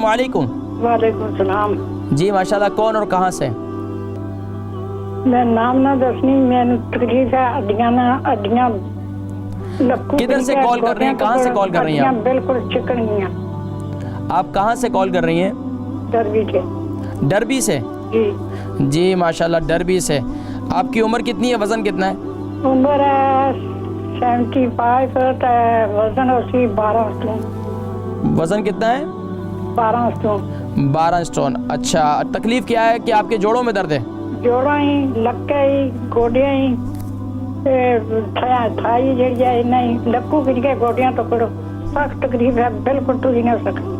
अस्सलामुअलैकुम। वालेकुम सलाम। जी माशाल्लाह, कौन और कहाँ से? मैं नाम ना दसनी, मैंने तकलीफ है अड्डियां लक्कू। किधर से कॉल कर रही हैं, कहाँ से कॉल कर रही हैं आप? बिल्कुल चिकन गया। आप कहाँ से कॉल कर रही हैं? डरबी के। डरबी से? जी जी माशाल्लाह, डरबी से। आपकी उम्र कितनी है, वज़न कितना है? उम्र है 75, वजन 12 स्टोन। वज़न कितना है? 12 स्टोन। 12 स्टोन। अच्छा, तकलीफ़ क्या है कि आपके जोड़ों में दर्द है? जोड़ा ही, लक्के ही, गोडियां ही, थाई जड़ी है नहीं, लक्कू गिर गए, गोडियां तो करो सख्त तकलीफ है, बिल्कुल टूट नहीं हो सकती।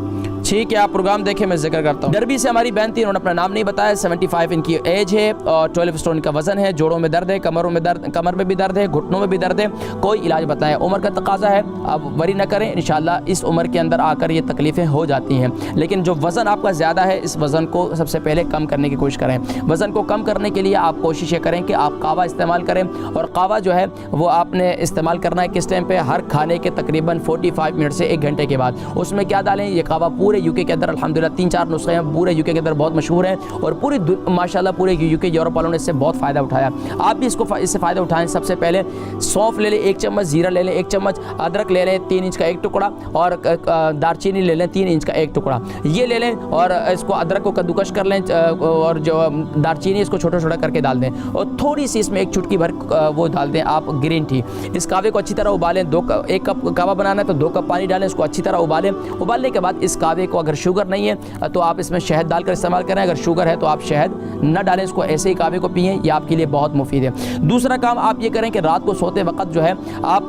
ठीक है, आप प्रोग्राम देखें, मैं जिक्र करता हूँ। डरबी से हमारी बहन थी, उन्होंने अपना नाम नहीं बताया। 75 इनकी एज है और 12 स्टोन का वजन है। जोड़ों में दर्द है, कमरों में दर्द, कमर में भी दर्द है, घुटनों में भी दर्द है। कोई इलाज बताएं, उम्र का तकाजा है, आप वरी न करें। इंशाल्लाह इस उम्र के अंदर आकर ये तकलीफ़ें हो जाती हैं। लेकिन जो वज़न आपका ज़्यादा है, इस वज़न को सबसे पहले कम करने की कोशिश करें। वज़न को कम करने के लिए आप कोशिश ये करें कि आप कावा इस्तेमाल करें। और कावा जो है वो आपने इस्तेमाल करना है किस टाइम पर? हर खाने के तकरीबन 45 मिनट से 1 घंटे के बाद। उसमें क्या डालें? ये कावा पूरे यूके के अंदर अल्हम्दुलिल्लाह 3-4 नुस्खे हैं, पूरे यूके के अंदर बहुत मशहूर हैं और पूरी माशाल्लाह पूरे यूके यूरोप वालों ने इससे बहुत फ़ायदा उठाया। आप भी इससे फ़ायदा उठाएं। सबसे पहले सौंफ ले लें 1 चम्मच, ज़ीरा ले लें 1 चम्मच, अदरक ले लें 3 इंच का 1 टुकड़ा और दालचीनी ले लें 3 इंच का 1 टुकड़ा। ये ले लें और इसको अदरक को कद्दूकश कर लें और जो दालचीनी इसको छोटा छोटा करके डाल दें और थोड़ी सी इसमें 1 चुटकी भर वो डाल दें आप ग्रीन टी। इस कावे को अच्छी तरह उबालें। 1 कप कावा बनाना है तो 2 कप पानी डालें, उसको अच्छी तरह उबालें। उबालने के बाद इस कावे को, अगर शुगर नहीं है तो आप इसमें शहद डालकर इस्तेमाल करें, अगर शुगर है तो आप शहद न डालें, इसको ऐसे ही कावे को पिएं, ये आपके लिए बहुत मुफीद है। दूसरा काम आप ये करें कि रात को सोते वक्त जो है आप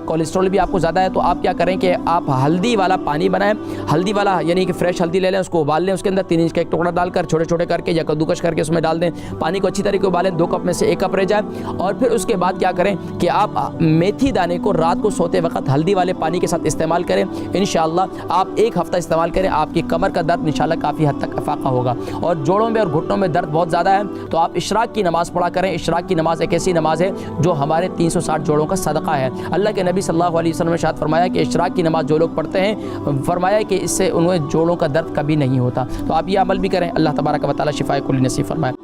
कोलेस्ट्रॉल भी आपको ज़्यादा है तो आप क्या करें कि आप हल्दी वाला पानी बनाएं। हल्दी वाला यानी कि फ्रेश हल्दी ले लें, उसको उबाल लें, उसके अंदर 3 इंच का 1 टुकड़ा डालकर छोटे छोटे करके या कद्दूकश करके उसमें डाल दें। पानी को अच्छी तरीके से उबालें, 2 कप में से 1 कप रह जाए। और फिर उसके बाद क्या करें कि आप मेथी दाने को रात को सोते वक्त हल्दी वाले पानी के साथ इस्तेमाल करें। इंशाअल्लाह आप 1 हफ्ता इस्तेमाल करें, आपकी कमर का दर्द इंशाअल्लाह काफ़ी हद तक अफाका होगा। और जोड़ों में और घुटनों में दर्द बहुत ज़्यादा है तो आप इशराक की नमाज़ पढ़ा करें। इशराक की नमाज़ एक ऐसी नमाज़ है जो हमारे 360 जोड़ों का सदका है। अल्लाह के नबी सल्लल्लाहु अलैहि वसल्लम ने शायद फरमाया कि इशराक की नमाज़ जो लोग पढ़ते हैं, फरमाया कि इससे उन्हें जोड़ों का दर्द कभी नहीं होता। तो आप ये अमल भी करें। अल्लाह तबारक व तआला शिफाए कुल्ली नसीब फरमाए।